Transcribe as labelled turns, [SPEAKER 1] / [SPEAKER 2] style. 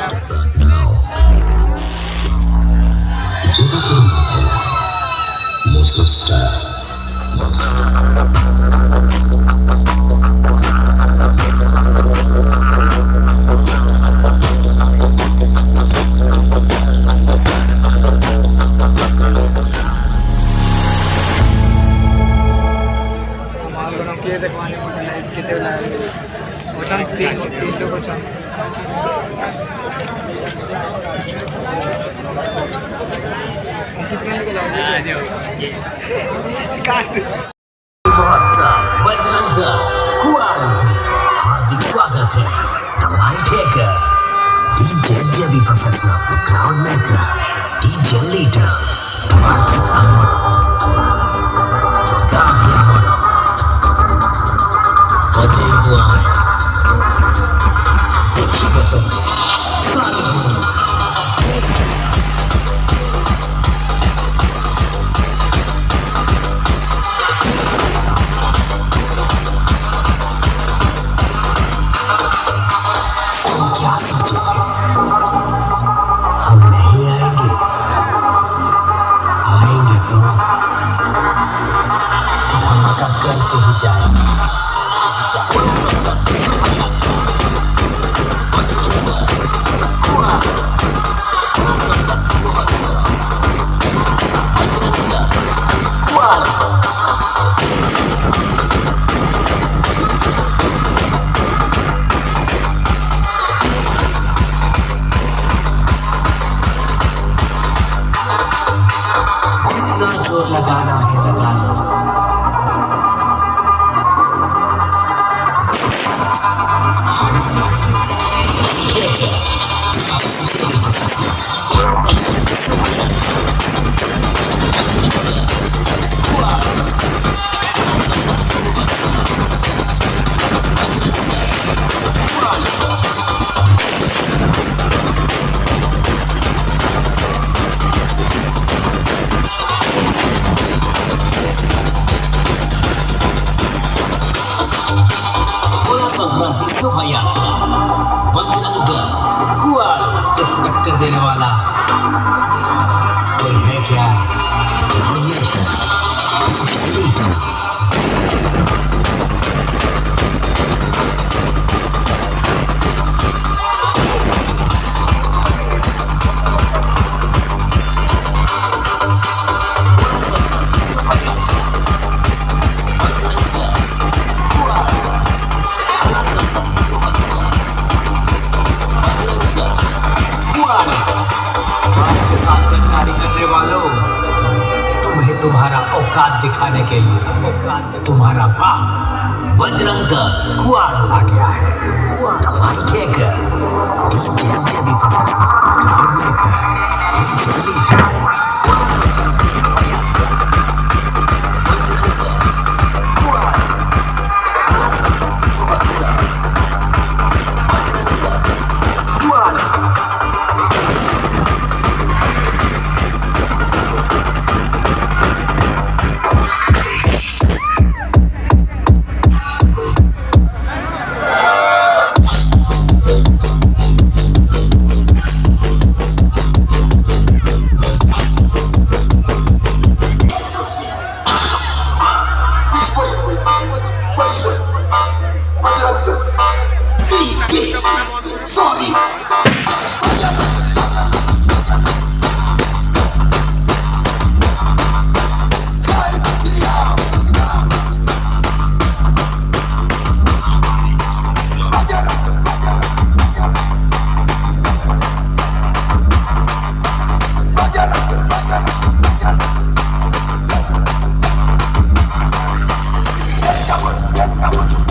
[SPEAKER 1] Now, জগতের মধ্যে most style.
[SPEAKER 2] देखवाने को लाइट्स कितने लाए ओछन तीन लोग ओछन कितने को लाए काट
[SPEAKER 1] बजरंग कुआल हार्दिक स्वागत है धमाल ठेकर DJ JB professional crowd maker DJ leader market आमोर गांधी आमोर बजे हुआ है देखिए तो सारी हम नहीं आएंगे आएंगे तो धमाका करके ही जाएंगे जोर लगाना है लगा लो बजरंग कुआल को टक्कर देने वाला कोई है क्या? तुम्हें तुम्हारा औकात दिखाने के लिए तुम्हारा बाप बजरंग कुआल आ गया है धमाल ठेकर DJ JB professional crowd maker DJ Sorry. Come on.